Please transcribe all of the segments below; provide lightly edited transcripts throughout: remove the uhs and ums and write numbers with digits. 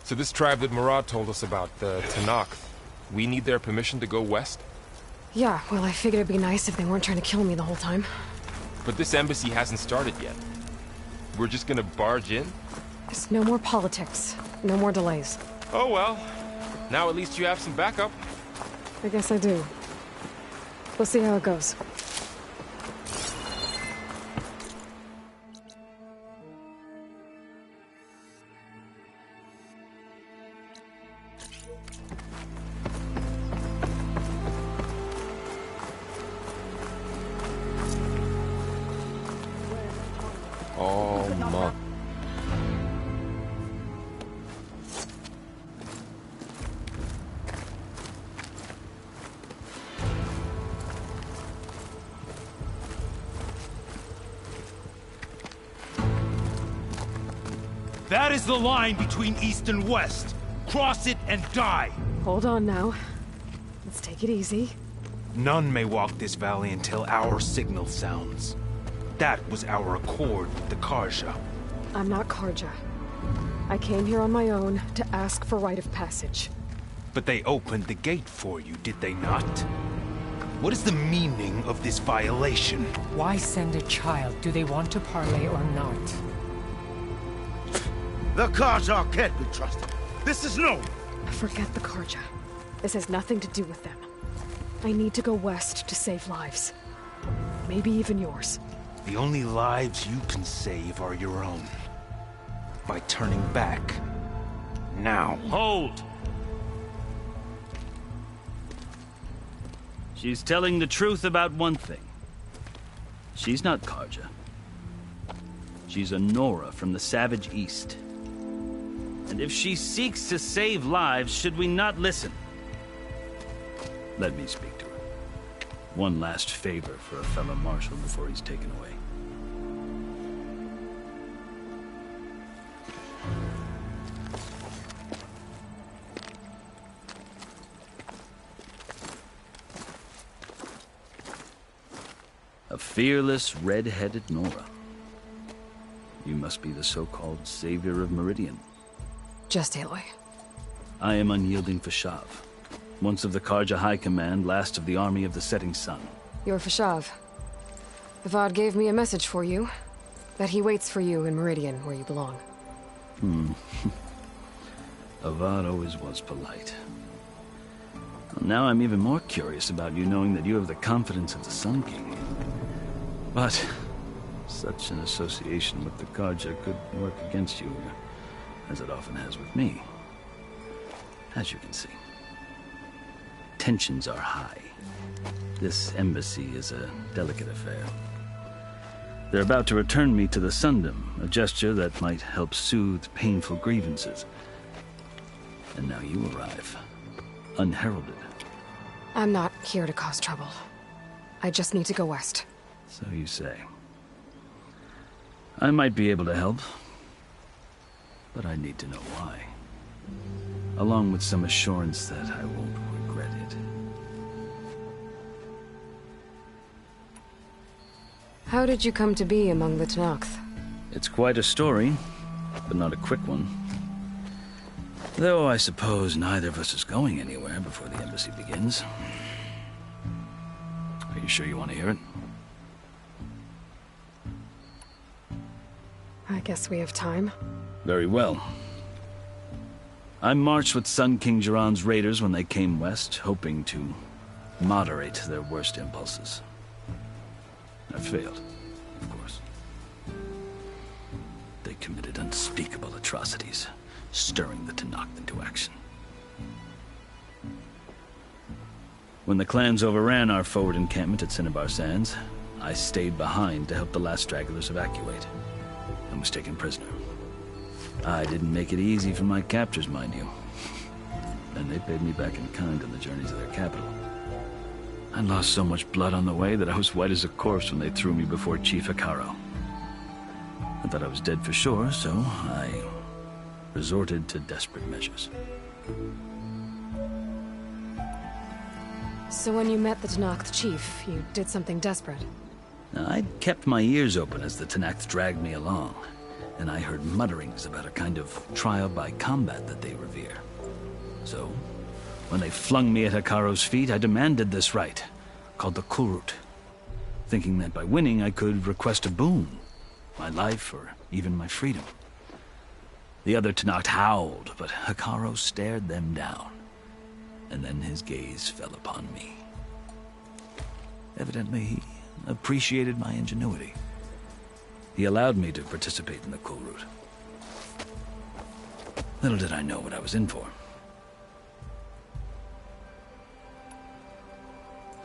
So this tribe that Murad told us about, the Tenakth, we need their permission to go west? Yeah, well, I figured it'd be nice if they weren't trying to kill me the whole time. But this embassy hasn't started yet. We're just gonna barge in? There's no more politics. No more delays. Oh well. Now at least you have some backup. I guess I do. We'll see how it goes. Oh, my. That is the line between East and West. Cross it and die. Hold on now. Let's take it easy. None may walk this valley until our signal sounds. That was our accord with the Karja. I'm not Karja. I came here on my own to ask for rite of passage. But they opened the gate for you, did they not? What is the meaning of this violation? Why send a child? Do they want to parley or not? The Karja can't be trusted. This is no... Forget the Karja. This has nothing to do with them. I need to go west to save lives. Maybe even yours. The only lives you can save are your own. By turning back. Now. Hold! She's telling the truth about one thing. She's not Karja. She's a Nora from the Savage East. And if she seeks to save lives, should we not listen? Let me speak to her. One last favor for a fellow marshal before he's taken away. A fearless, red-headed Nora. You must be the so-called savior of Meridian. Just Aloy. I am unyielding Fashav. Once of the Karja High Command, last of the army of the Setting Sun. You're Fashav. Avad gave me a message for you. That he waits for you in Meridian, where you belong. Avad always was polite. Well, now I'm even more curious about you knowing that you have the confidence of the Sun King. But such an association with the Karja could work against you, as it often has with me. As you can see. Tensions are high. This embassy is a delicate affair. They're about to return me to the Sundom, a gesture that might help soothe painful grievances. And now you arrive, unheralded. I'm not here to cause trouble. I just need to go west. So you say. I might be able to help, but I need to know why. Along with some assurance that I won't regret it. How did you come to be among the Tenakth? It's quite a story, but not a quick one. Though I suppose neither of us is going anywhere before the embassy begins. Are you sure you want to hear it? I guess we have time. Very well. I marched with Sun King Jiran's raiders when they came west, hoping to moderate their worst impulses. I failed, of course. They committed unspeakable atrocities, stirring the Tenakth into action. When the clans overran our forward encampment at Cinnabar Sands, I stayed behind to help the last stragglers evacuate, and was taken prisoner. I didn't make it easy for my captors, mind you. And they paid me back in kind on the journey to their capital. I lost so much blood on the way that I was white as a corpse when they threw me before Chief Hikaro. I thought I was dead for sure, so I resorted to desperate measures. So when you met the Tenakth chief, you did something desperate? I'd kept my ears open as the Tenakth dragged me along, and I heard mutterings about a kind of trial by combat that they revere. So, when they flung me at Hikaro's feet, I demanded this right, called the Kurut, thinking that by winning I could request a boon, my life or even my freedom. The other Tenakth howled, but Hikaro stared them down, and then his gaze fell upon me. Evidently, he appreciated my ingenuity. He allowed me to participate in the Kurut. Little did I know what I was in for.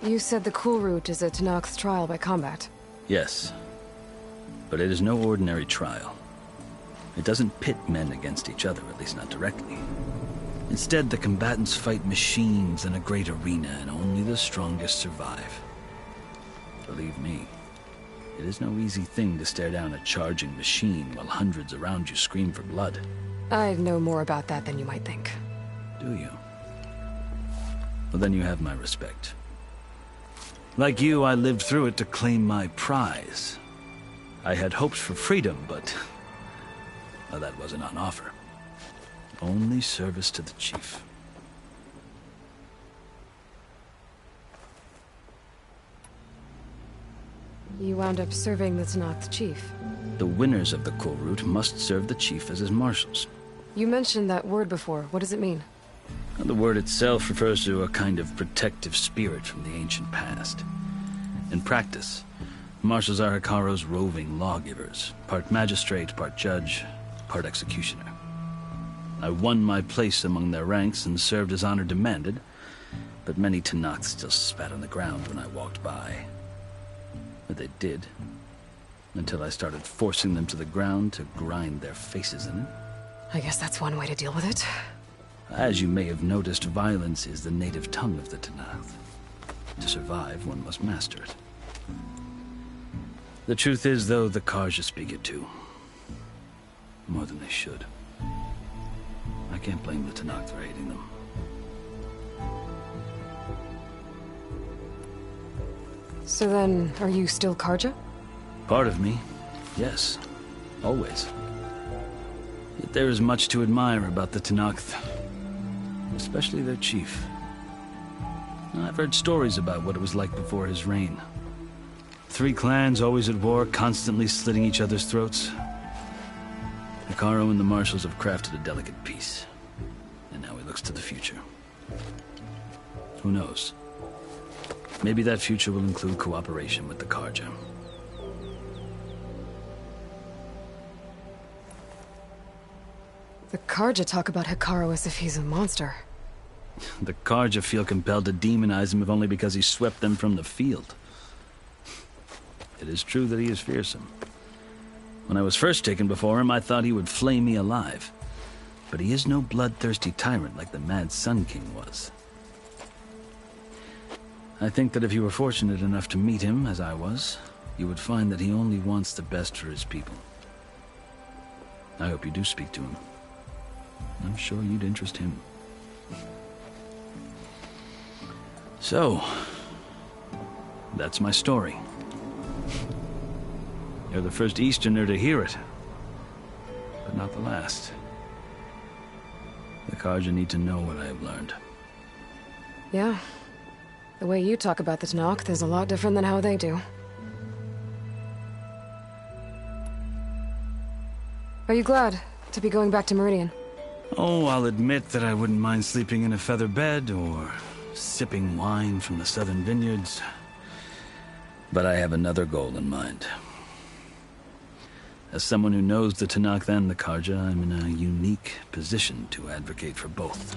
You said the Kurut is a Tenakth's trial by combat. Yes, but it is no ordinary trial. It doesn't pit men against each other, at least not directly. Instead, the combatants fight machines in a great arena, and only the strongest survive. Believe me, it is no easy thing to stare down a charging machine while hundreds around you scream for blood. I know more about that than you might think. Do you? Well, then you have my respect. Like you, I lived through it to claim my prize. I had hoped for freedom, but well, that wasn't on offer. Only service to the chief. You wound up serving the Tenakth chief. The winners of the Kurut must serve the chief as his marshals. You mentioned that word before. What does it mean? The word itself refers to a kind of protective spirit from the ancient past. In practice, marshals are Hikaro's roving lawgivers, part magistrate, part judge, part executioner. I won my place among their ranks and served as honor demanded, but many Tenakth still spat on the ground when I walked by. But they did, until I started forcing them to the ground to grind their faces in it. I guess that's one way to deal with it. As you may have noticed, violence is the native tongue of the Tenakth. To survive, one must master it. The truth is, though, the Karja speak it too. More than they should. I can't blame the Tenakth for hating them. So then, are you still Karja? Part of me, yes. Always. Yet there is much to admire about the Tenakth. Especially their chief. I've heard stories about what it was like before his reign. 3 clans always at war, constantly slitting each other's throats. Hikaro and the marshals have crafted a delicate peace. And now he looks to the future. Who knows? Maybe that future will include cooperation with the Karja. The Karja talk about Hikaro as if he's a monster. The Karja feel compelled to demonize him if only because he swept them from the field. It is true that he is fearsome. When I was first taken before him, I thought he would flay me alive. But he is no bloodthirsty tyrant like the Mad Sun King was. I think that if you were fortunate enough to meet him, as I was, you would find that he only wants the best for his people. I hope you do speak to him. I'm sure you'd interest him. So, that's my story. You're the first Easterner to hear it, but not the last. The Karja need to know what I have learned. Yeah. The way you talk about the Tenakth is a lot different than how they do. Are you glad to be going back to Meridian? Oh, I'll admit that I wouldn't mind sleeping in a feather bed or sipping wine from the southern vineyards. But I have another goal in mind. As someone who knows the Tenakth and the Karja, I'm in a unique position to advocate for both.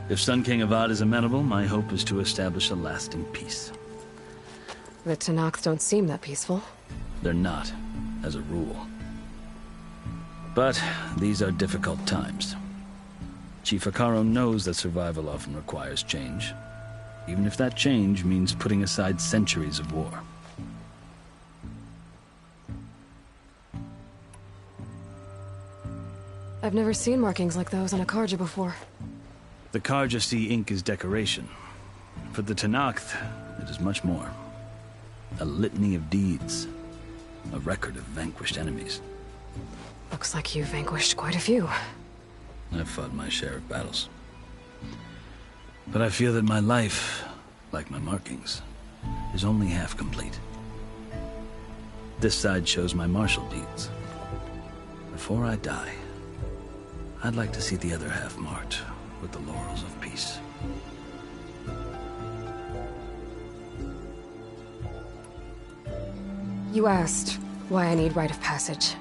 If Sun King Avad is amenable, my hope is to establish a lasting peace. The Tenakth don't seem that peaceful. They're not, as a rule. But these are difficult times. Chief Hikaro knows that survival often requires change, even if that change means putting aside centuries of war. I've never seen markings like those on a Karja before. The Karja see ink as decoration. For the Tenakth, it is much more. A litany of deeds. A record of vanquished enemies. Looks like you vanquished quite a few. I've fought my share of battles. But I feel that my life, like my markings, is only half complete. This side shows my martial deeds. Before I die, I'd like to see the other half marked with the laurels of peace. You asked why I need rite of passage.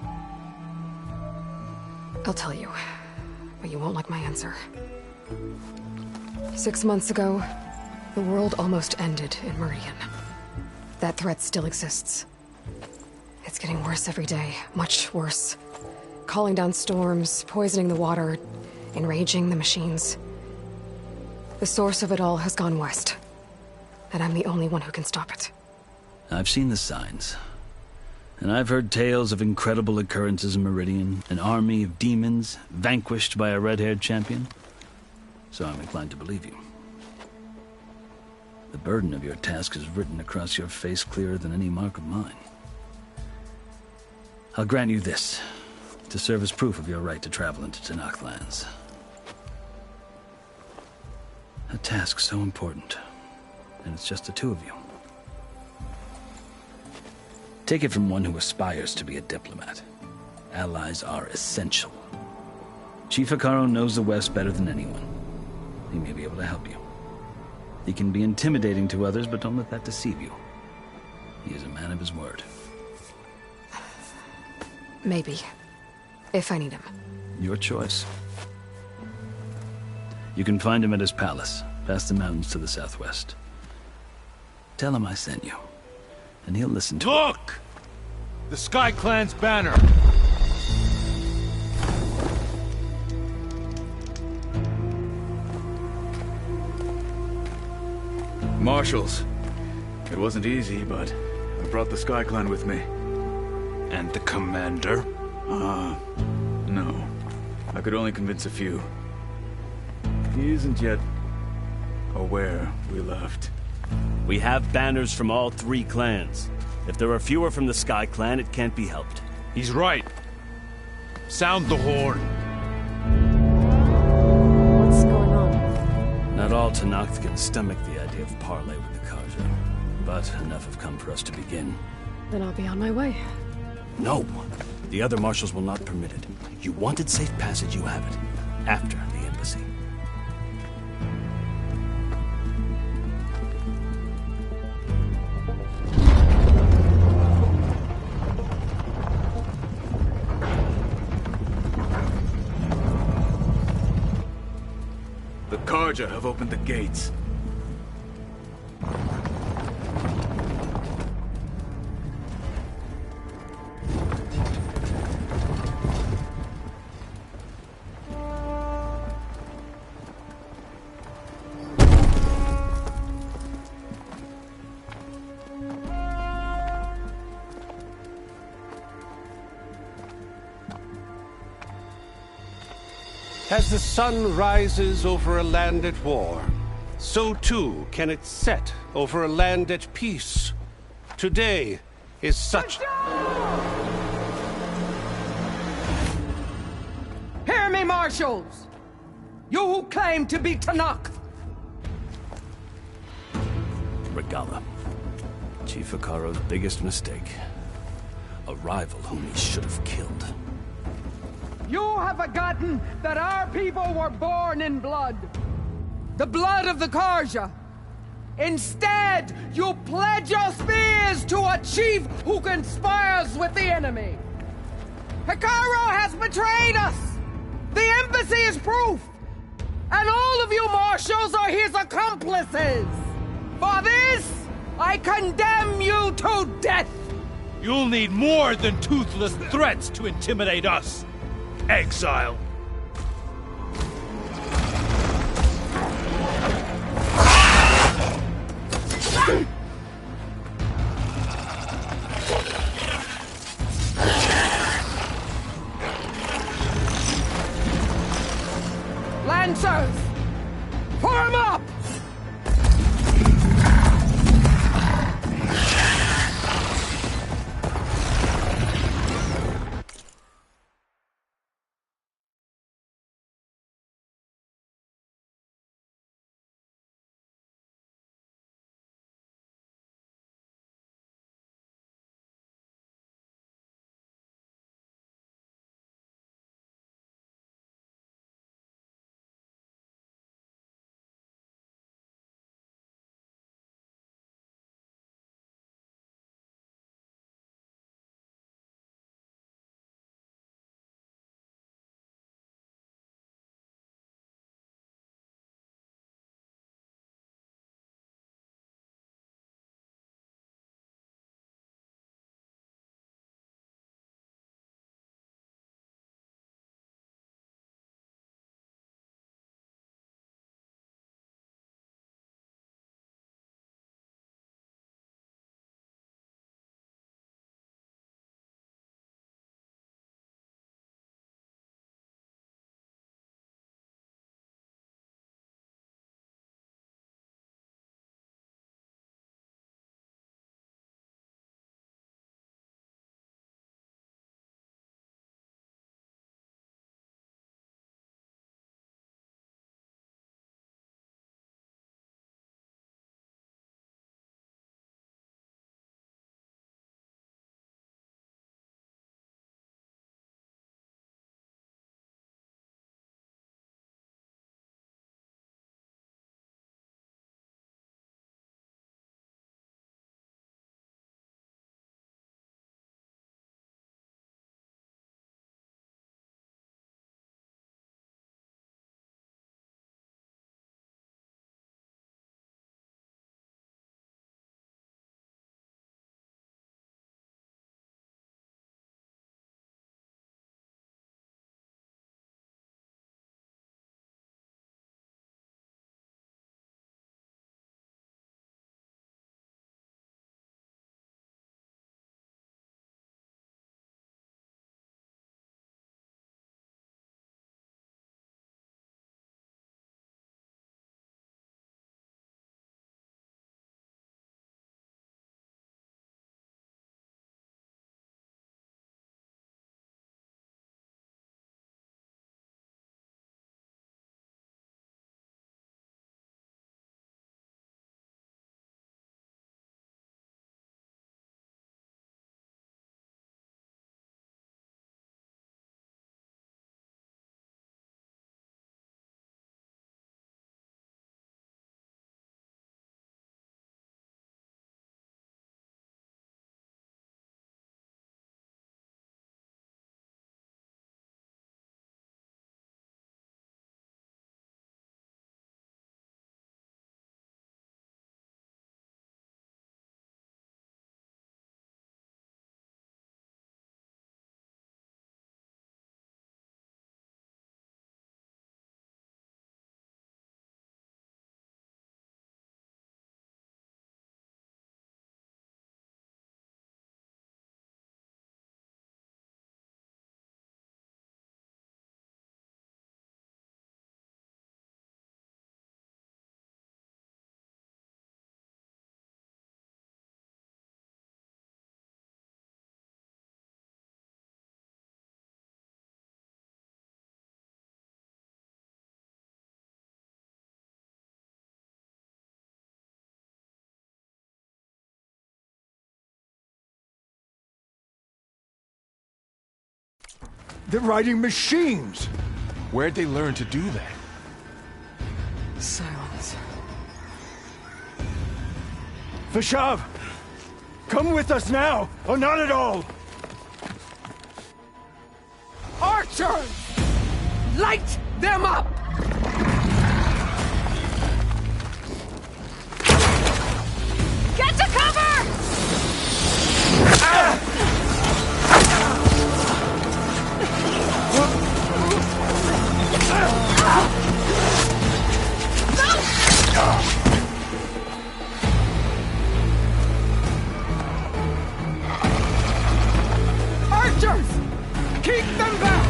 I'll tell you, but you won't like my answer. 6 months ago, the world almost ended in Meridian. That threat still exists. It's getting worse every day, much worse. Calling down storms, poisoning the water, enraging the machines. The source of it all has gone west, and I'm the only one who can stop it. I've seen the signs. And I've heard tales of incredible occurrences in Meridian, an army of demons vanquished by a red-haired champion. So I'm inclined to believe you. The burden of your task is written across your face clearer than any mark of mine. I'll grant you this, to serve as proof of your right to travel into Tenakth lands. A task so important, and it's just the two of you. Take it from one who aspires to be a diplomat. Allies are essential. Chief Hekarro knows the West better than anyone. He may be able to help you. He can be intimidating to others, but don't let that deceive you. He is a man of his word. Maybe. If I need him. Your choice. You can find him at his palace, past the mountains to the southwest. Tell him I sent you, and he'll listen to Look! The Sky Clan's banner! Marshals. It wasn't easy, but I brought the Sky Clan with me. And the commander? No. I could only convince a few. He isn't yet aware we left. We have banners from all 3 clans. If there are fewer from the Sky Clan, it can't be helped. He's right. Sound the horn. What's going on? Not all Tenakth can stomach the idea of parley with the Karja, but enough have come for us to begin. Then I'll be on my way. No! The other marshals will not permit it. You wanted safe passage, you have it. After the embassy. The Karja have opened the gates. As the sun rises over a land at war, so too can it set over a land at peace. Today is such... Hear me, marshals! You who claim to be Tenakth! Regala. Chief Hekarro's biggest mistake. A rival whom he should have killed. You have forgotten that our people were born in blood. The blood of the Karja. Instead, you pledge your spears to a chief who conspires with the enemy. Hekarro has betrayed us. The embassy is proof. And all of you marshals are his accomplices. For this, I condemn you to death. You'll need more than toothless threats to intimidate us. Exile. Lancers, form up! They're riding machines! Where'd they learn to do that? Silence. Vashav! Come with us now, or not at all! Archers! Light them up! Get to cover! Archers! Keep them back!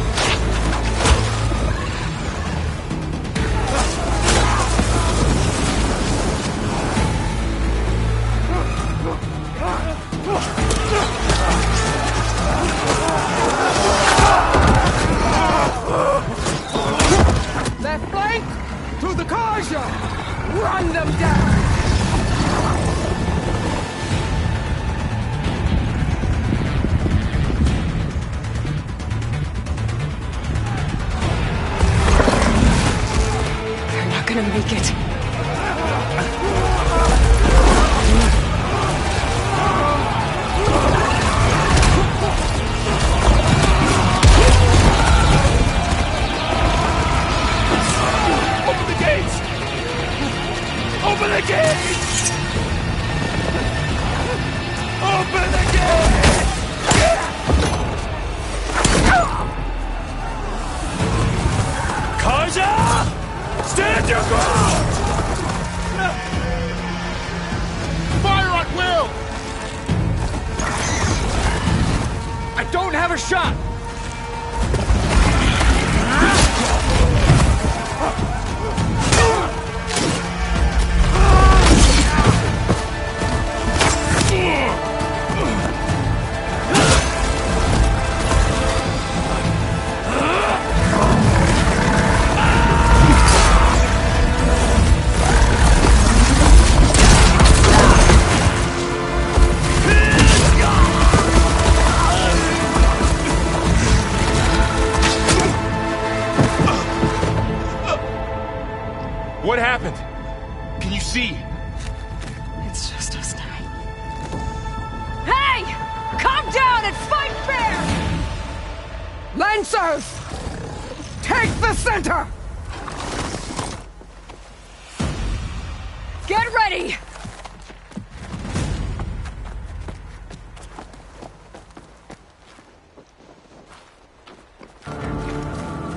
Left flank! To the Karja! Run them down! They're not gonna make it. Open the gates! Open the gates! Open the gates! Kaja! Stand your ground! Fire at will! I don't have a shot! What happened? Can you see? It's just us now. Hey! Calm down and fight fair! Lancers! Take the center! Get ready!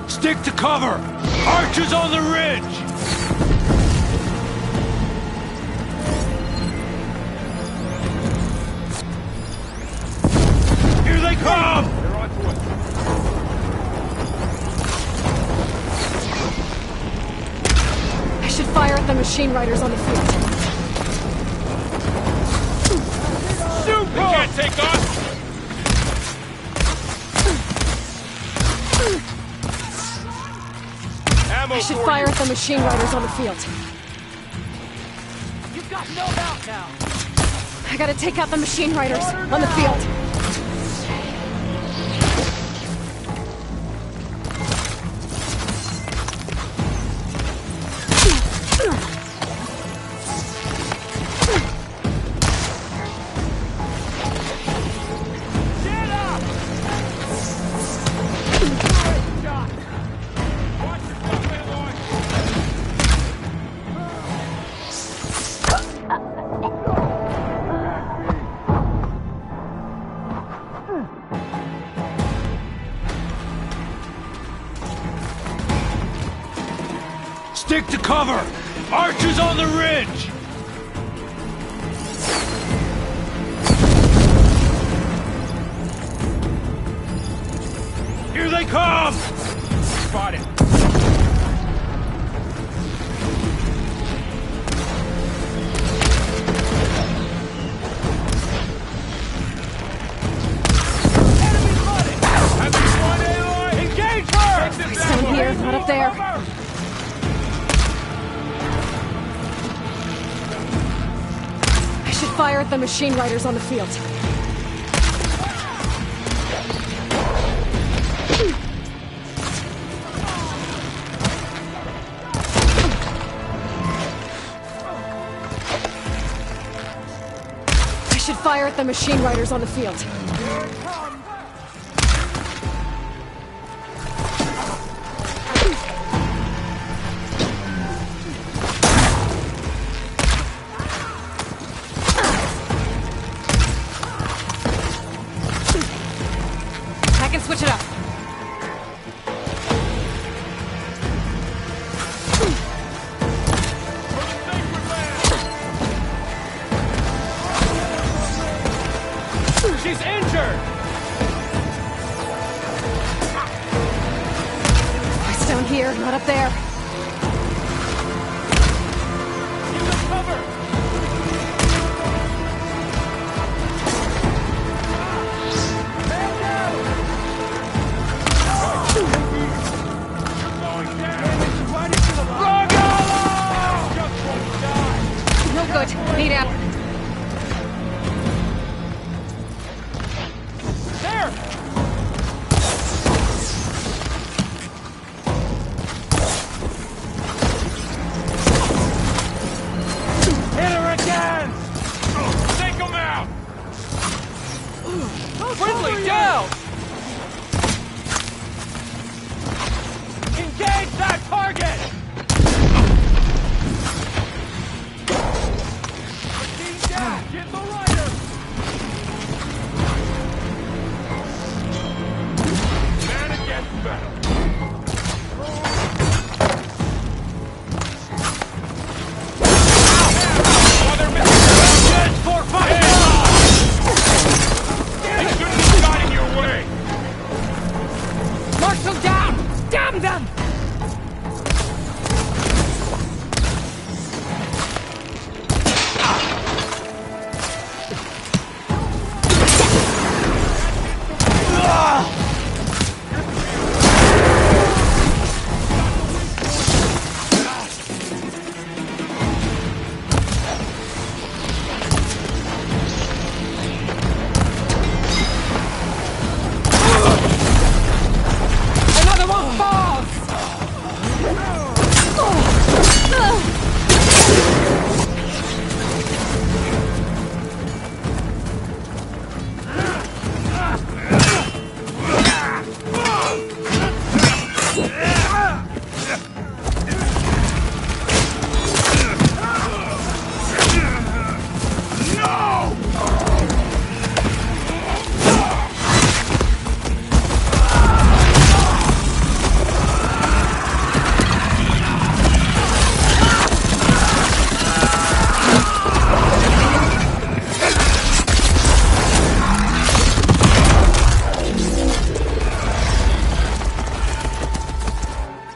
Stick to cover! Archers on the ridge! Here they come! They're on to us. I should fire at the machine riders on the field. Shoot! They can't take us! Ammo I should for fire you. at the machine riders on the field. You've got no doubt now! I gotta take out the machine riders on the field. Stick to cover! Archers on the ridge! Here they come! Spotted. Engage her! It's down here, not up there. I should fire at the machine riders on the field. should fire at the machine riders on the field. I can switch it up. She's injured! It's down here, not up there. Use the cover! Man down! You're going down! Right into the line! Just won't die! No good. Need ammo. Friendly down! Engage that target! Machine down! Get the rider! Man against battle. Oh, they're missing! 4 5! Marshal down! Damn them!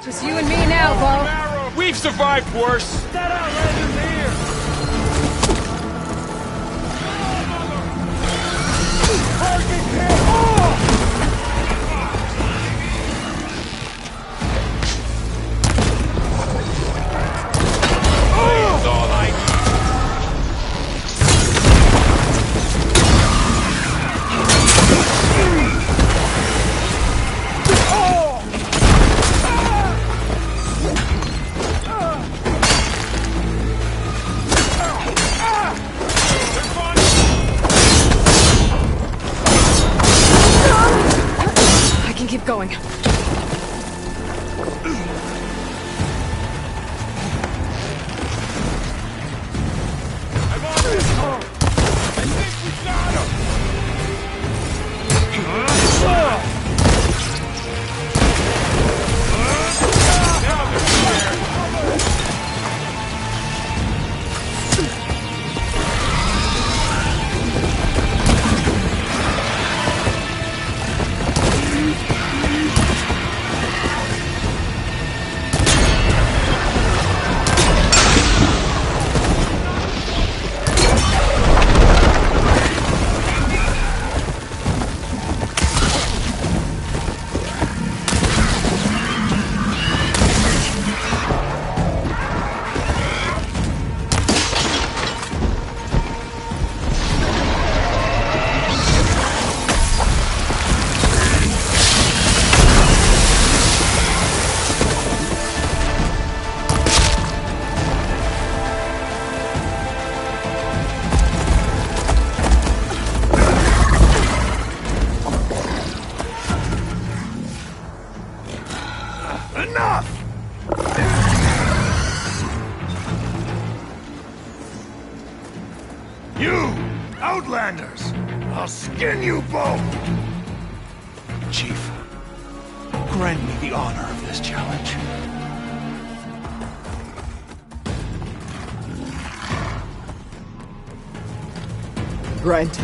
Just you and me now, Bo. We've survived worse. That outlander's here! Target hit! Please, all I I can keep going. I'm on this! I think we got him! Now they're fired! You! Outlanders! I'll skin you both! Chief, grant me the honor of this challenge. Granted.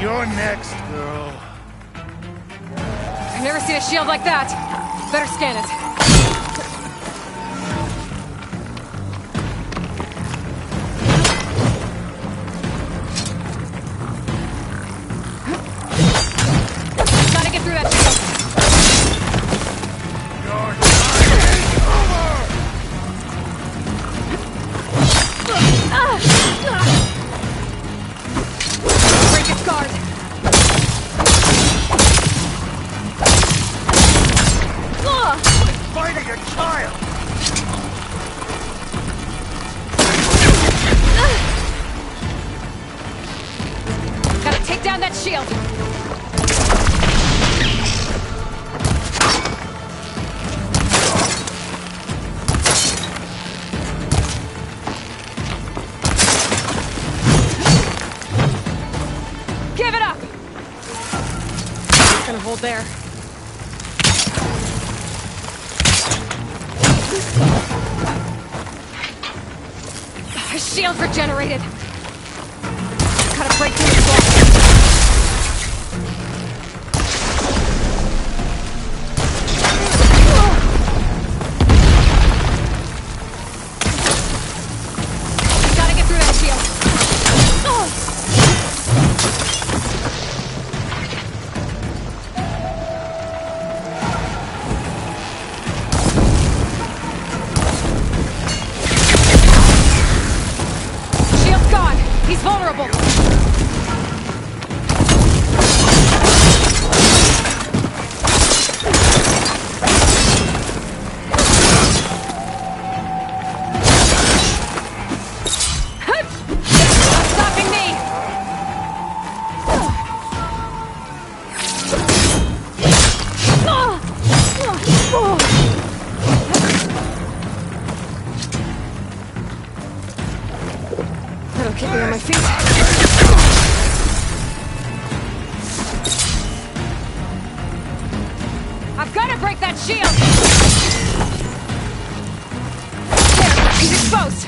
You're next, girl. I've never seen a shield like that. Better scan it. Gotta get through that shield. Your time is over! Break its guard. Fighting a child! Gotta take down that shield. Give it up! It's gonna hold there. Shield regenerated. Gotta break through the wall. Gotta get through that shield. He's vulnerable! Not stopping me! That'll keep me on my feet. I've got to break that shield! There, he's exposed!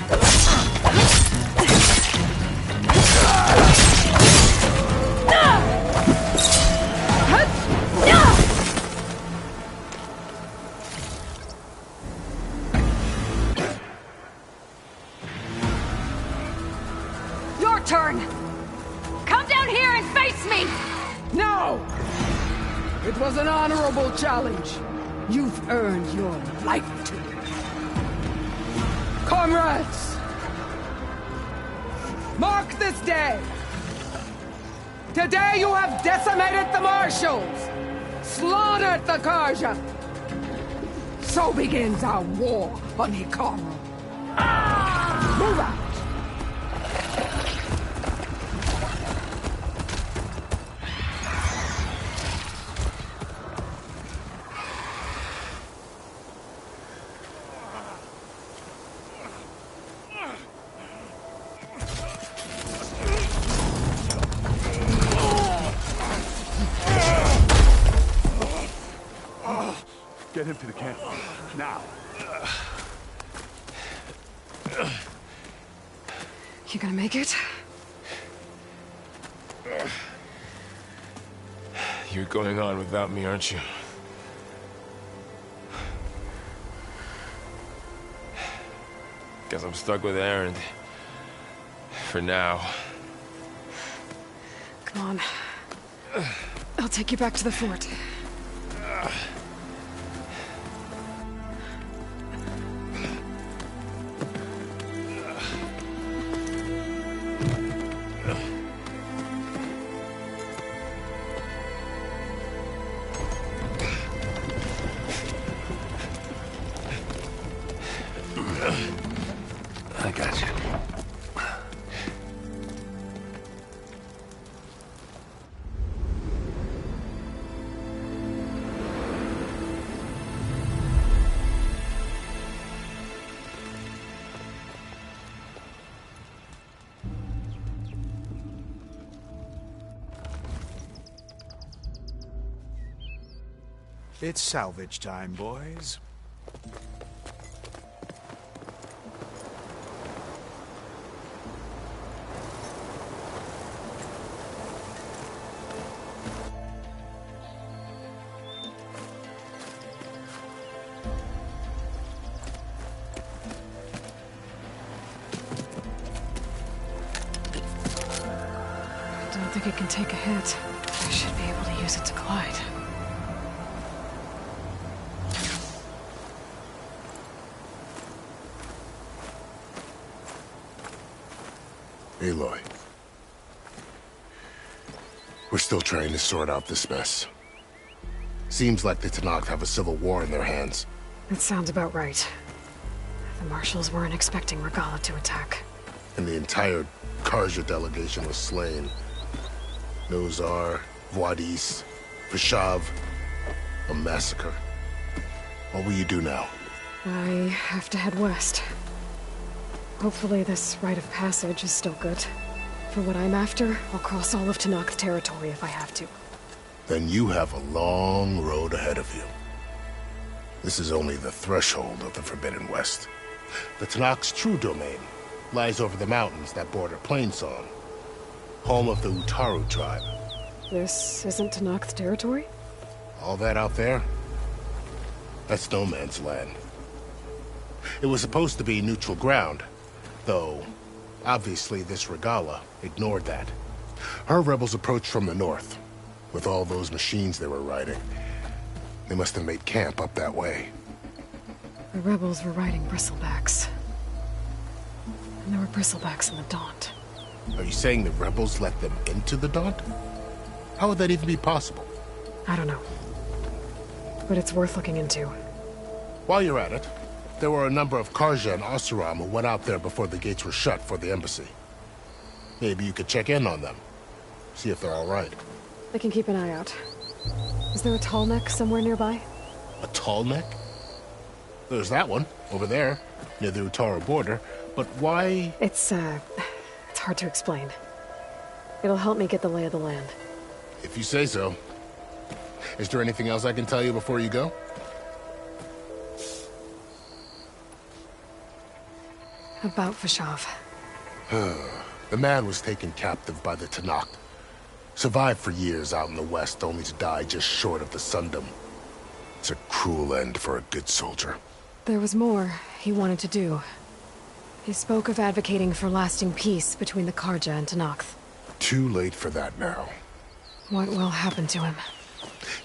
Your turn! Come down here and face me! No! It was an honorable challenge. You've earned your life to it. Comrades! Mark this day! Today you have decimated the Marshals! Slaughtered the Karja! So begins our war on Hikaru. Move out! Get him to the camp. Now. You gonna make it? You're going on without me, aren't you? Guess I'm stuck with Erend. For now. Come on. I'll take you back to the fort. It's salvage time, boys. I don't think it can take a hit. I should be able to use it to glide. Aloy. We're still trying to sort out this mess. Seems like the Tenakth have a civil war in their hands. That sounds about right. The marshals weren't expecting Regalla to attack. And the entire Karja delegation was slain. Nozar, Wadis, Vashav. A massacre. What will you do now? I have to head west. Hopefully this rite of passage is still good. For what I'm after, I'll cross all of Tenakth territory if I have to. Then you have a long road ahead of you. This is only the threshold of the Forbidden West. The Tenakth's true domain lies over the mountains that border Plainsong, home of the Utaru tribe. This isn't Tenakth territory? All that out there? That's no man's land. It was supposed to be neutral ground, though obviously this Regalla ignored that. Her rebels approached from the north, with all those machines they were riding. They must have made camp up that way. The rebels were riding bristlebacks. And there were bristlebacks in the Daunt. Are you saying the rebels let them into the Daunt? How would that even be possible? I don't know. But it's worth looking into. While you're at it, there were a number of Karja and Oseram who went out there before the gates were shut for the embassy. Maybe you could check in on them. See if they're all right. I can keep an eye out. Is there a tall neck somewhere nearby? A tall neck? There's that one, over there, near the Utaru border. But why... It's hard to explain. It'll help me get the lay of the land. If you say so. Is there anything else I can tell you before you go? About Vashav. The man was taken captive by the Tenakth. Survived for years out in the west, only to die just short of the Sundom. It's a cruel end for a good soldier. There was more he wanted to do. He spoke of advocating for lasting peace between the Karja and Tenakth. Too late for that now. What will happen to him?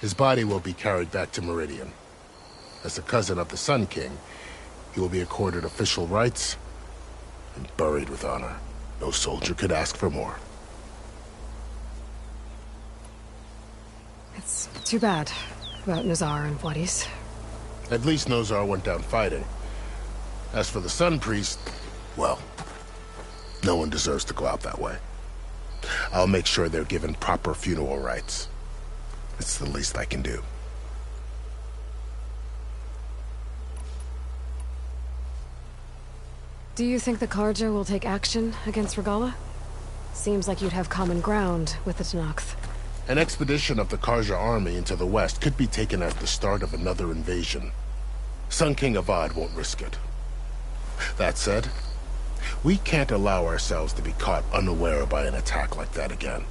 His body will be carried back to Meridian. As a cousin of the Sun King, he will be accorded official rights and buried with honor. No soldier could ask for more. It's too bad about Nozar and Wadis. At least Nozar went down fighting. As for the Sun Priest, well, no one deserves to go out that way. I'll make sure they're given proper funeral rites. It's the least I can do. Do you think the Karja will take action against Regalla? Seems like you'd have common ground with the Tenakth. An expedition of the Karja army into the west could be taken as the start of another invasion. Sun King Avad won't risk it. That said, we can't allow ourselves to be caught unaware by an attack like that again.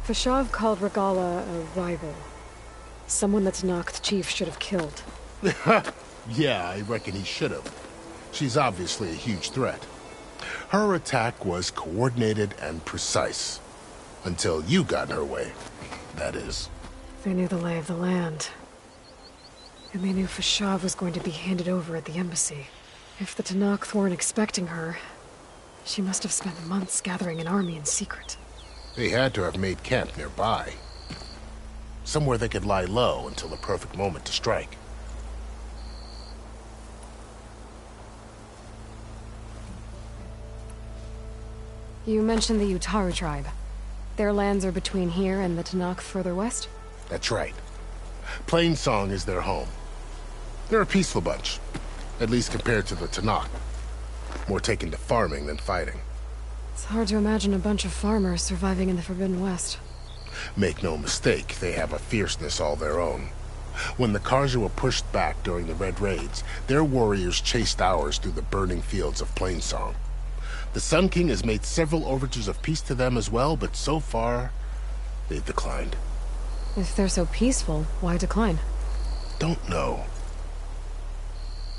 Vashav called Regalla a rival. Someone the Tenakth chief should have killed. Yeah, I reckon he should have. She's obviously a huge threat. Her attack was coordinated and precise. Until you got in her way, that is. They knew the lay of the land. And they knew Vashav was going to be handed over at the embassy. If the Tenakth weren't expecting her, she must have spent months gathering an army in secret. They had to have made camp nearby. Somewhere they could lie low until the perfect moment to strike. You mentioned the Utaru tribe. Their lands are between here and the Tenakth further west? That's right. Plainsong is their home. They're a peaceful bunch, at least compared to the Tenakth. More taken to farming than fighting. It's hard to imagine a bunch of farmers surviving in the Forbidden West. Make no mistake, they have a fierceness all their own. When the Karja were pushed back during the Red Raids, their warriors chased ours through the burning fields of Plainsong. The Sun King has made several overtures of peace to them as well, but so far, they've declined. If they're so peaceful, why decline? Don't know.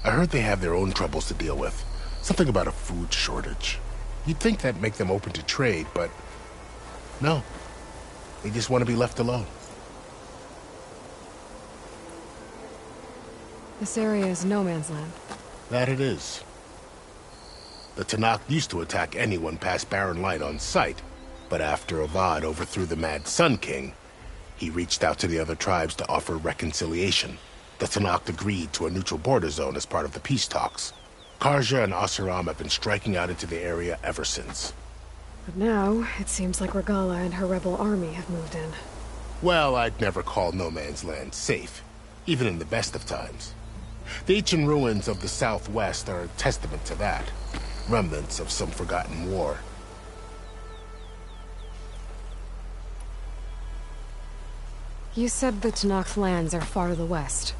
I heard they have their own troubles to deal with. Something about a food shortage. You'd think that'd make them open to trade, but no. They just want to be left alone. This area is no man's land. That it is. The Tanakh used to attack anyone past Barren Light on sight, but after Avad overthrew the Mad Sun King, he reached out to the other tribes to offer reconciliation. The Tanakh agreed to a neutral border zone as part of the peace talks. Karja and Oseram have been striking out into the area ever since. But now, it seems like Regala and her rebel army have moved in. Well, I'd never call no man's land safe, even in the best of times. The ancient ruins of the Southwest are a testament to that. Remnants of some forgotten war. You said the Tanakh's lands are far to the west.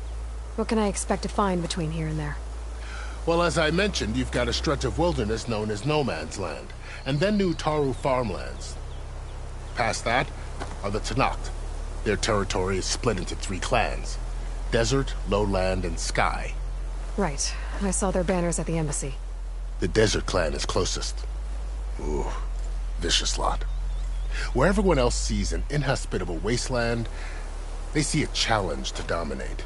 What can I expect to find between here and there? Well, as I mentioned, you've got a stretch of wilderness known as No Man's Land, and then New Taru farmlands. Past that are the Tanakh. Their territory is split into 3 clans: Desert, Lowland, and Sky. Right. I saw their banners at the embassy. The Desert clan is closest. Ooh, vicious lot. Where everyone else sees an inhospitable wasteland, they see a challenge to dominate.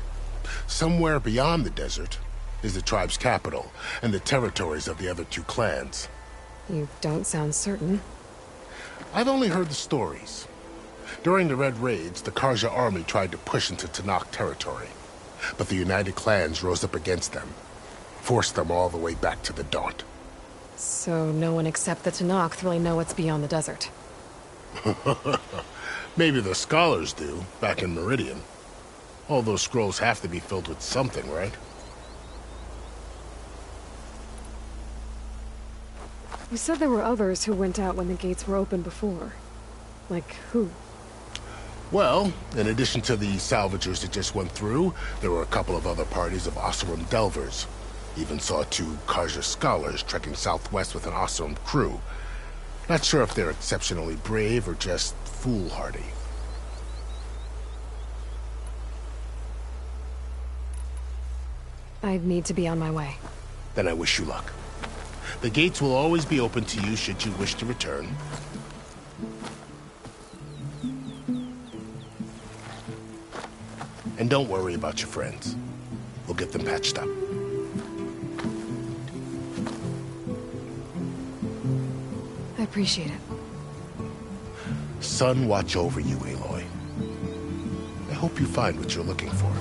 Somewhere beyond the desert is the tribe's capital and the territories of the other 2 clans. You don't sound certain. I've only heard the stories. During the Red Raids, the Karja army tried to push into Tanakh territory, but the United Clans rose up against them, forced them all the way back to the Daunt. So no one except the Tanakh really know what's beyond the desert. Maybe the scholars do, back in Meridian. All those scrolls have to be filled with something, right? You said there were others who went out when the gates were open before. Like who? Well, in addition to the salvagers that just went through, there were a couple of other parties of Oseram delvers. Even saw 2 Karja scholars trekking southwest with an Oseram crew. Not sure if they're exceptionally brave or just foolhardy. I need to be on my way. Then I wish you luck. The gates will always be open to you should you wish to return. And don't worry about your friends. We'll get them patched up. I appreciate it. Sun watch over you, Aloy. I hope you find what you're looking for.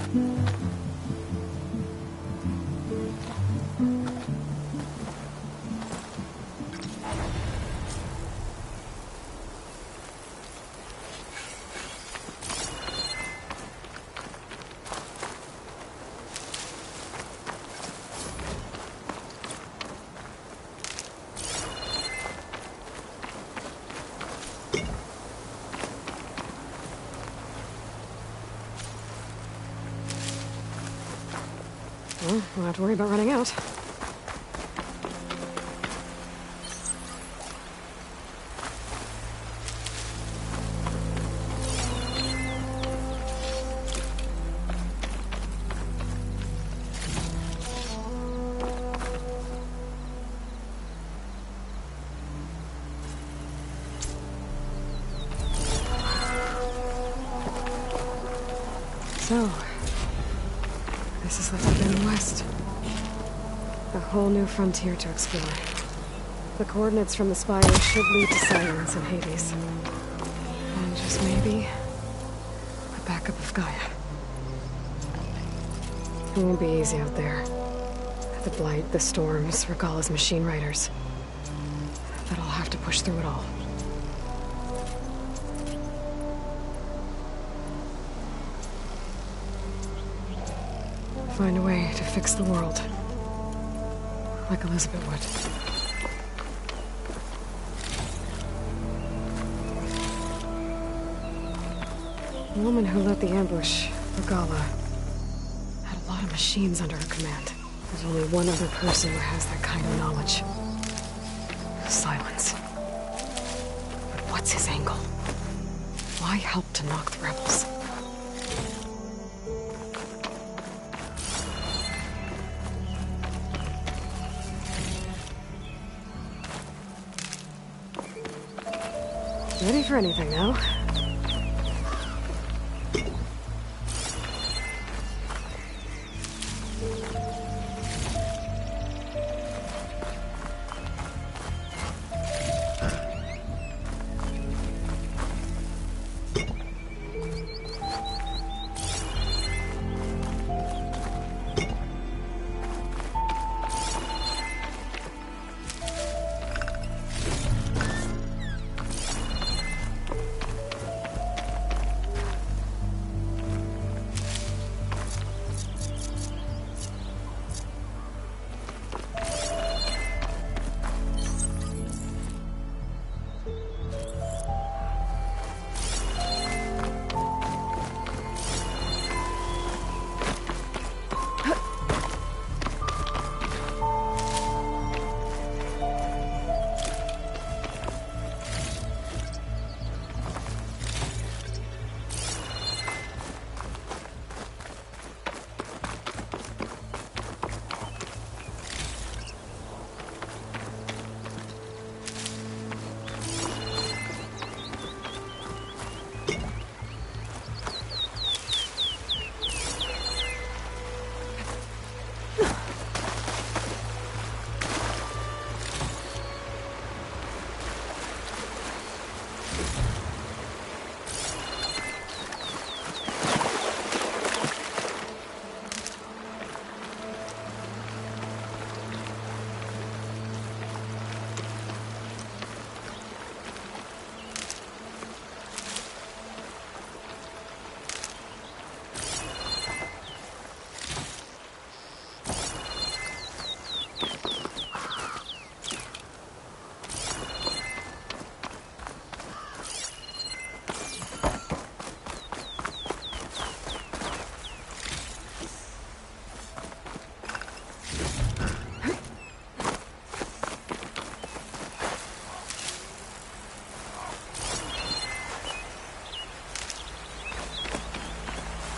Well, won't have to worry about running out. So, this is the Forbidden West. A whole new frontier to explore. The coordinates from the spires should lead to Silence and Hades. And just maybe, a backup of Gaia. It won't be easy out there. The Blight, the Storms, Regala's machine riders. But I'll have to push through it all. Find a way to fix the world. Like Elizabeth would. The woman who led the ambush, Regala, had a lot of machines under her command. There's only one other person who has that kind of knowledge. Silence. But what's his angle? Why help to knock the rebels? Ready for anything now?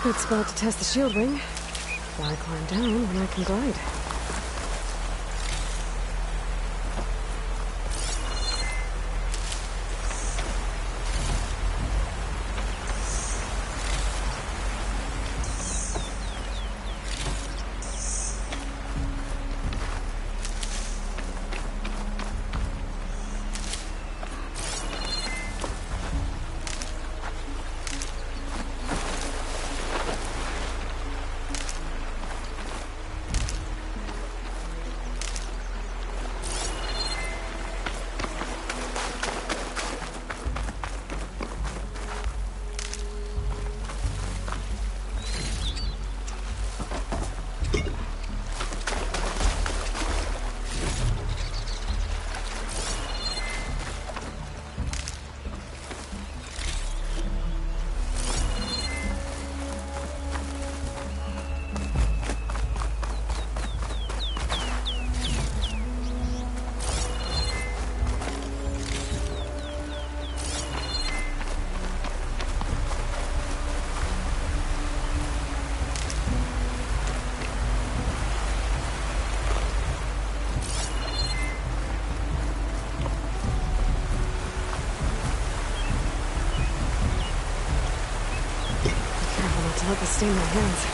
Good spot to test the shield ring. Why climb down when I can glide? Let this stain my hands.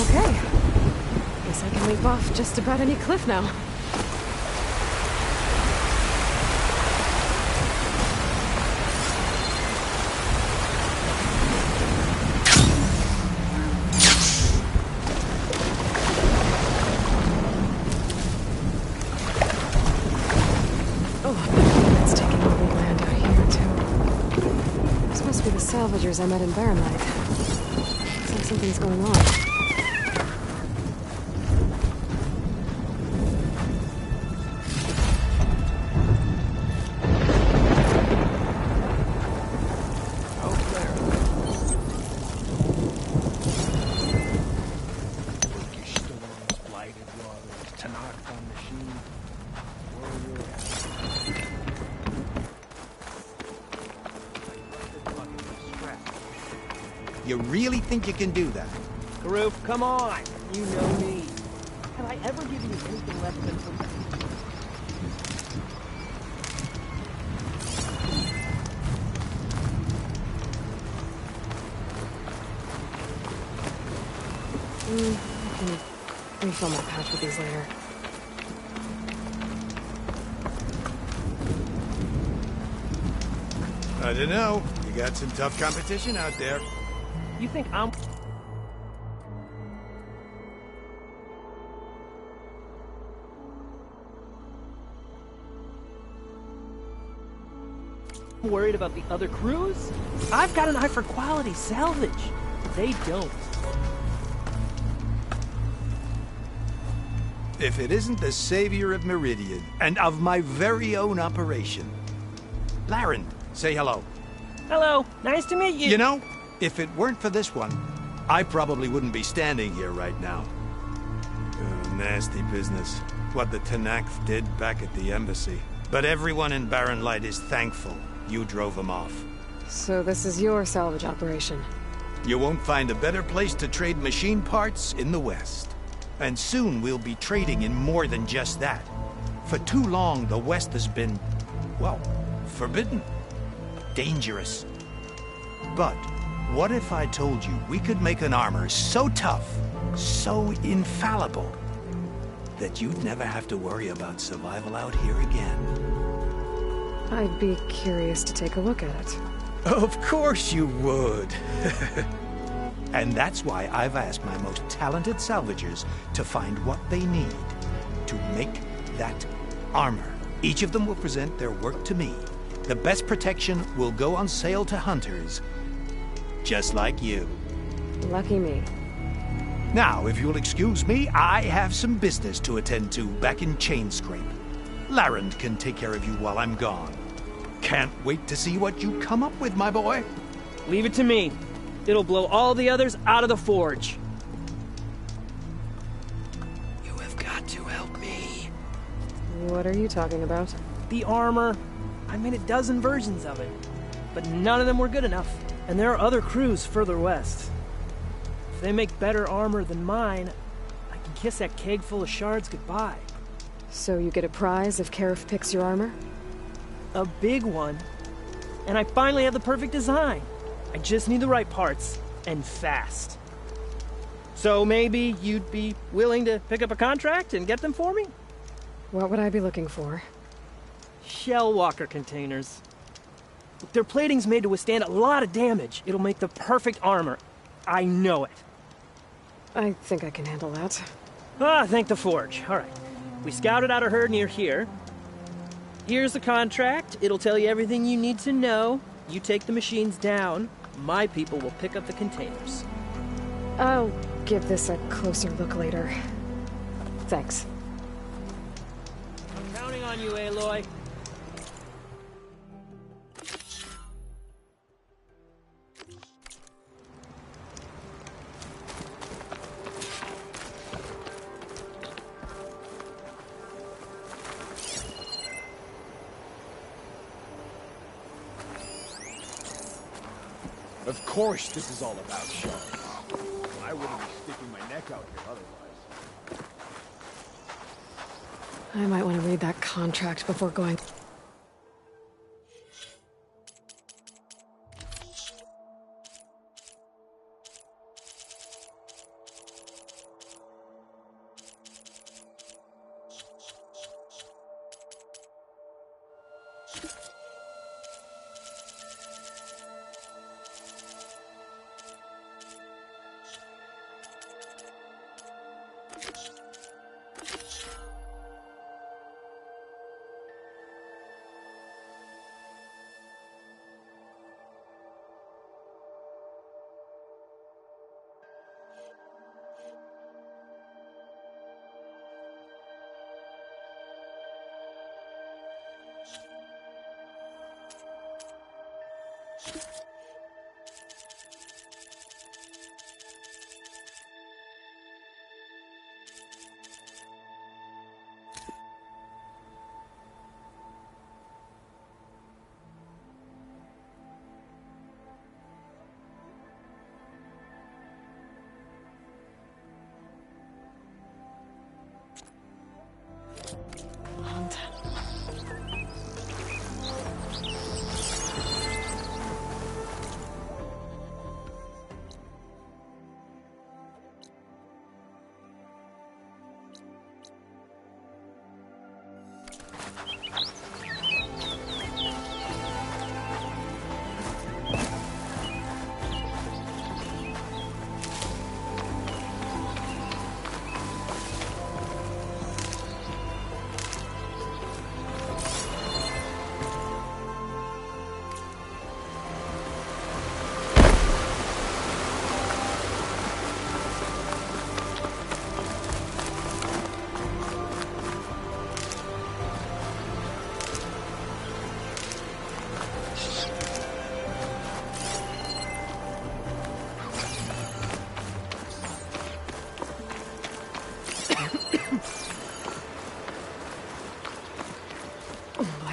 Okay. Guess I can leap off just about any cliff now. Oh, it's taking all the land out here, too. This must be the salvagers I met in Barren Light. Looks like something's going on. You really think you can do that? Karoof, come on! You know me. Have I ever given you anything less than some... I can refill my pouch with these later. I don't know. You got some tough competition out there. You think I'm... worried about the other crews? I've got an eye for quality salvage. They don't. If it isn't the savior of Meridian, and of my very own operation. Laren, say hello. Hello, nice to meet you. You know, if it weren't for this one, I probably wouldn't be standing here right now. Oh, nasty business. What the Tenakth did back at the embassy. But everyone in Barren Light is thankful you drove them off. So this is your salvage operation? You won't find a better place to trade machine parts in the West. And soon we'll be trading in more than just that. For too long, the West has been, well, forbidden. Dangerous. But what if I told you we could make an armor so tough, so infallible, that you'd never have to worry about survival out here again? I'd be curious to take a look at it. Of course you would. And that's why I've asked my most talented salvagers to find what they need to make that armor. Each of them will present their work to me. The best protection will go on sale to hunters, just like you. Lucky me. Now, if you'll excuse me, I have some business to attend to back in Chainscrape. Laren can take care of you while I'm gone. Can't wait to see what you come up with, my boy. Leave it to me. It'll blow all the others out of the forge. You have got to help me. What are you talking about? The armor. I made a dozen versions of it, but none of them were good enough. And there are other crews further west. If they make better armor than mine, I can kiss that keg full of shards goodbye. So you get a prize if Karif picks your armor? A big one. And I finally have the perfect design. I just need the right parts, and fast. So maybe you'd be willing to pick up a contract and get them for me? What would I be looking for? Shell walker containers. Their plating's made to withstand a lot of damage. It'll make the perfect armor. I know it. I think I can handle that. Ah, thank the Forge. All right. We scouted out a herd near here. Here's the contract. It'll tell you everything you need to know. You take the machines down. My people will pick up the containers. I'll give this a closer look later. Thanks. I'm counting on you, Aloy. Of course this is all about Sean. I wouldn't be sticking my neck out here otherwise. I might want to read that contract before going...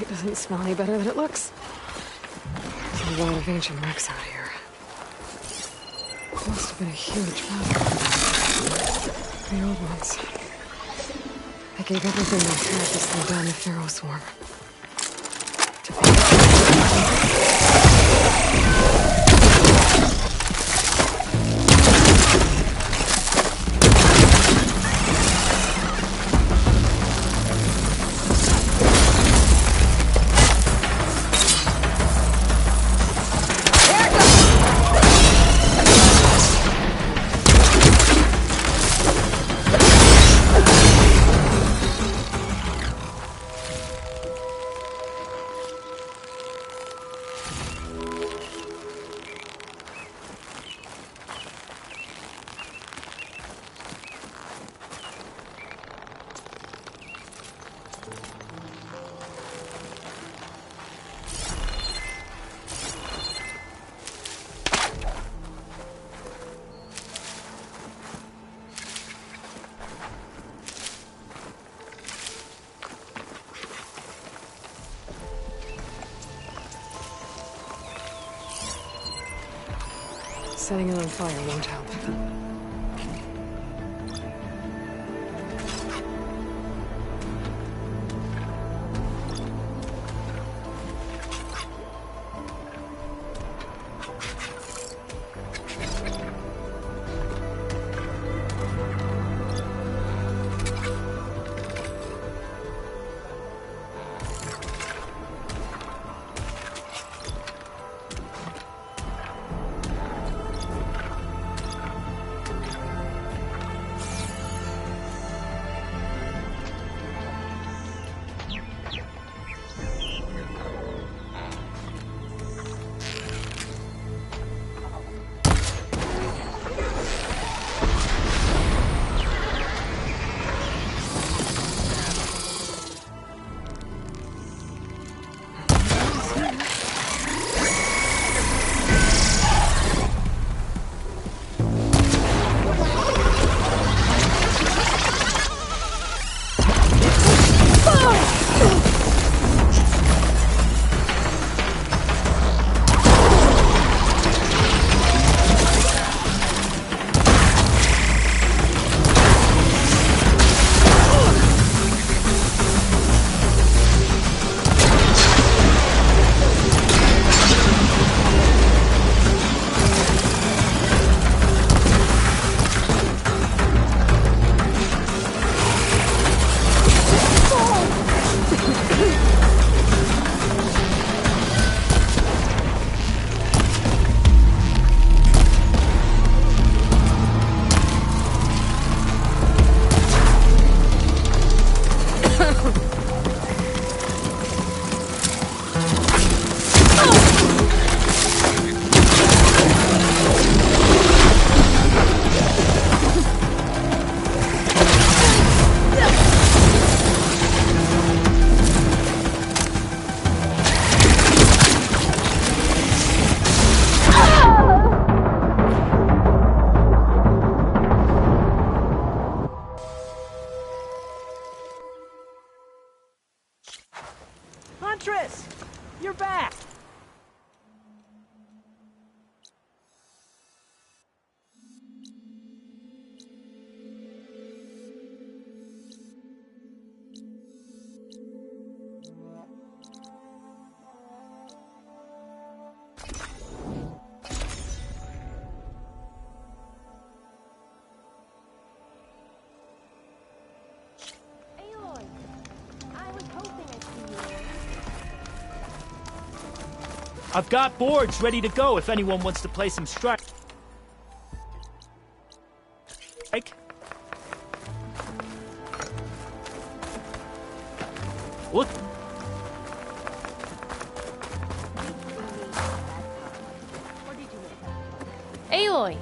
Doesn't smell any better than it looks. There's a lot of ancient wrecks out here. Must have been a huge battle. The old ones. They gave everything they had to slow down the Pharaoh swarm. Setting it on fire won't help. I've got boards ready to go if anyone wants to play some strike. Look. Aloy!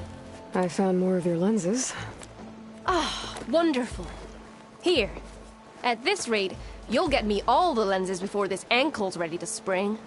I found more of your lenses. Ah, wonderful. Here. At this rate, you'll get me all the lenses before this ankle's ready to spring.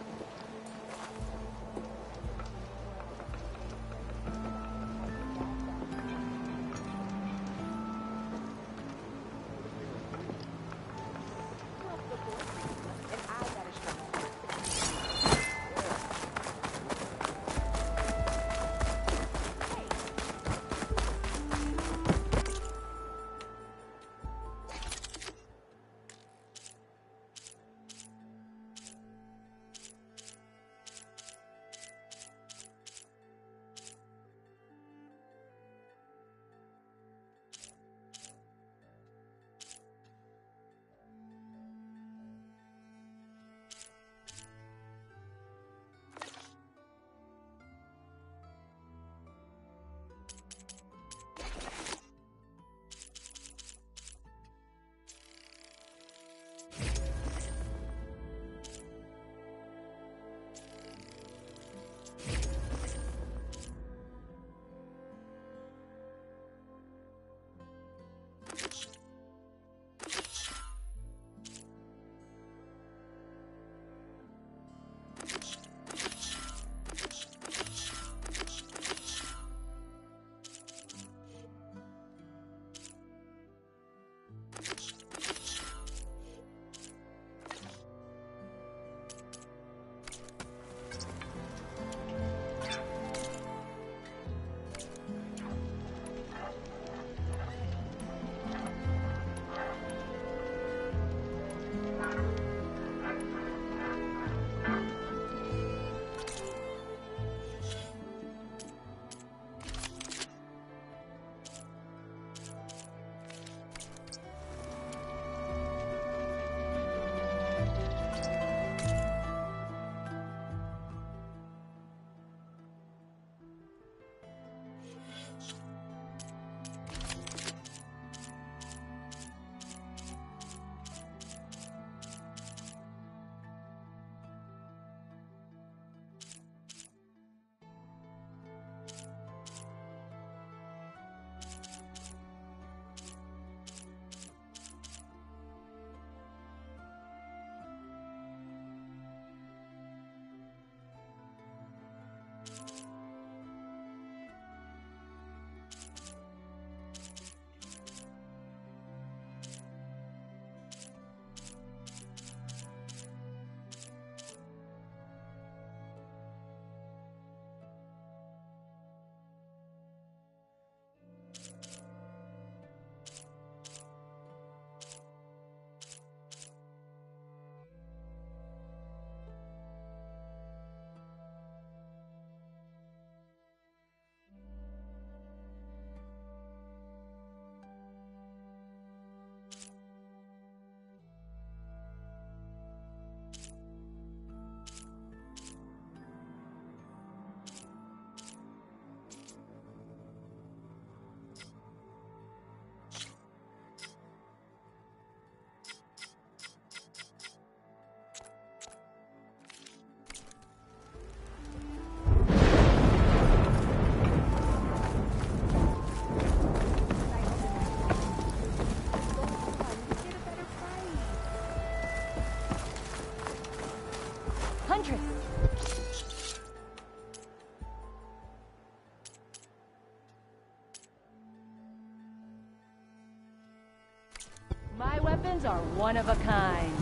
My weapons are one of a kind.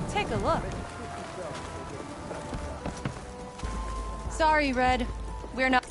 Take a look. Sorry, Red. We're not...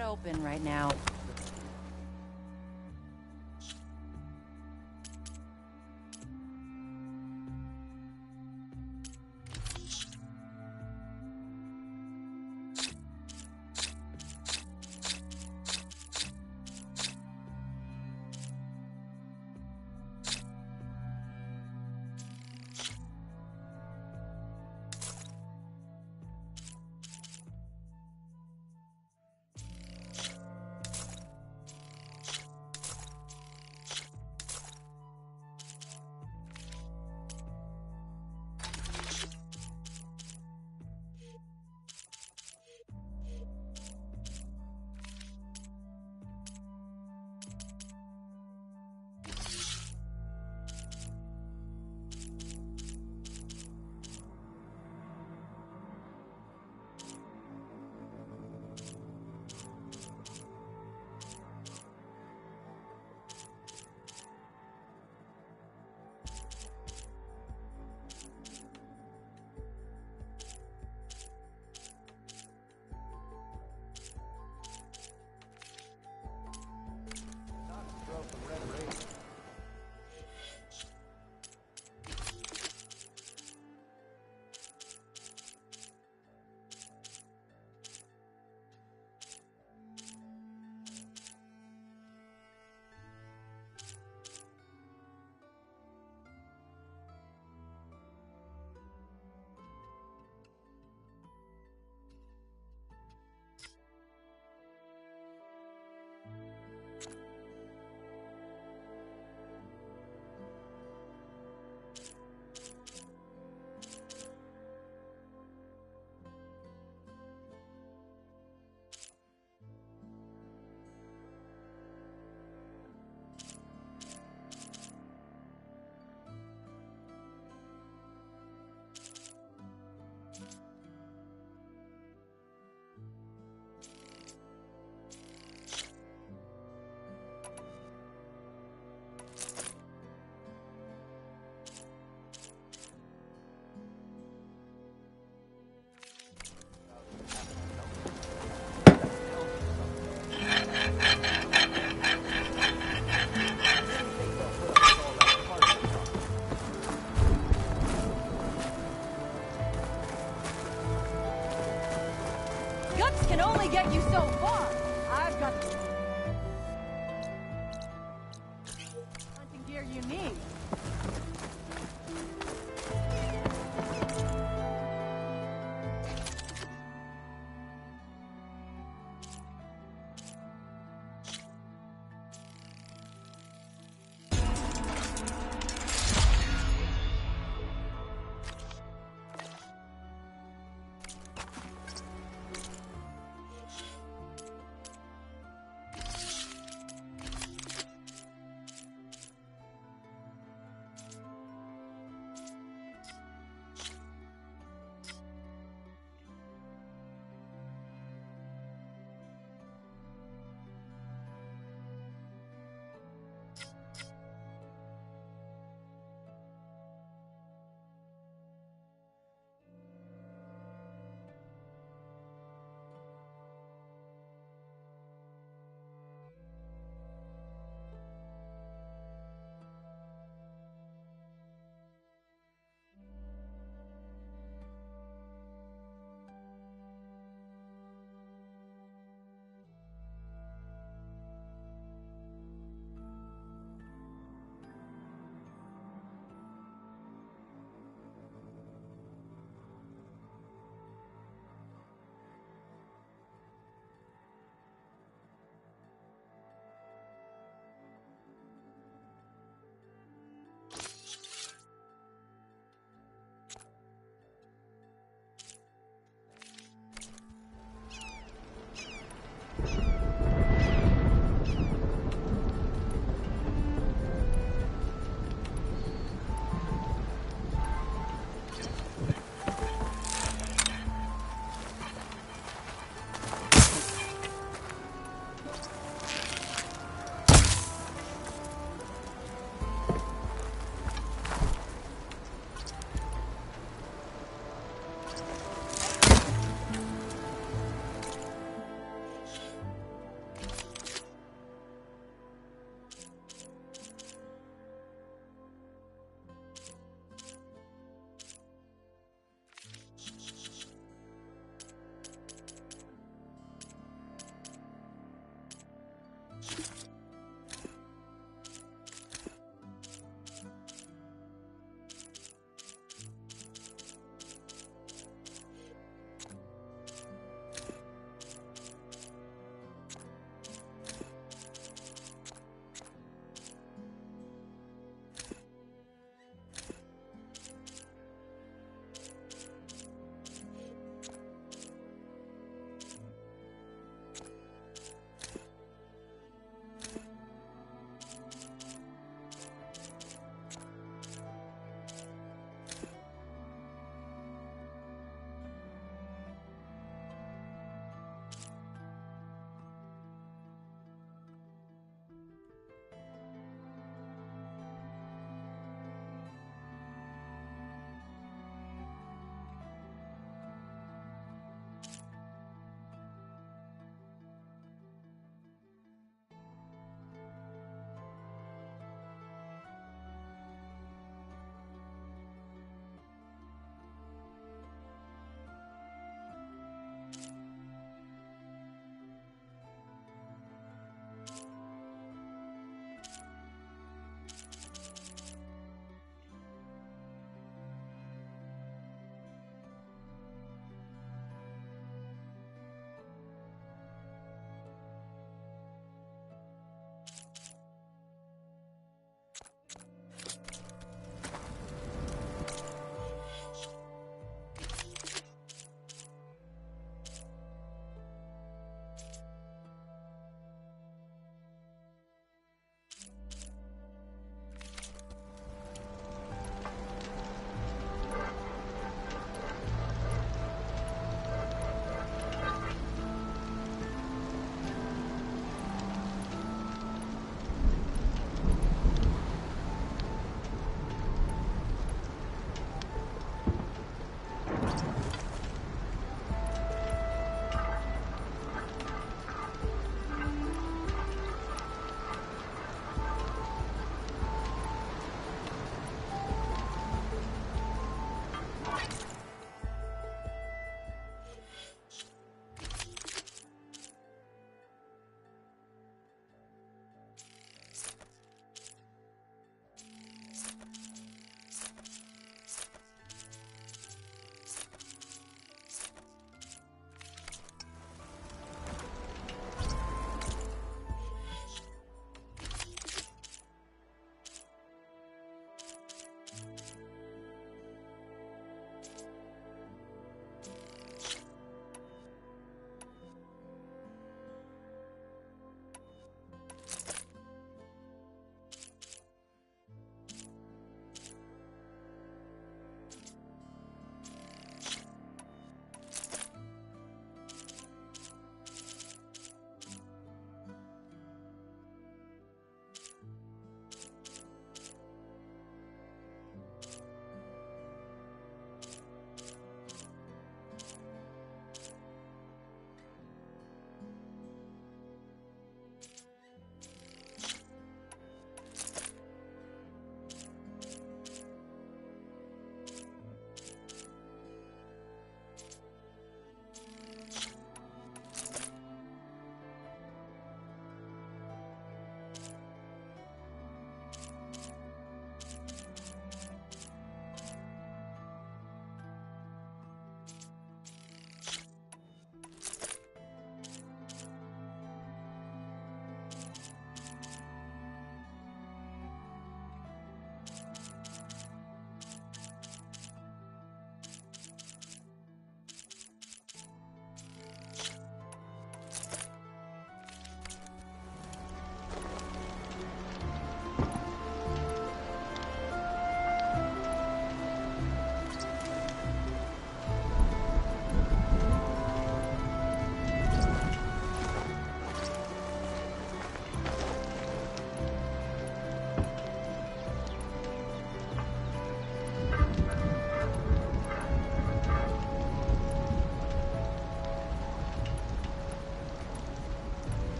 not open right now. Guts can only get you so far. I've got the hunting gear you need.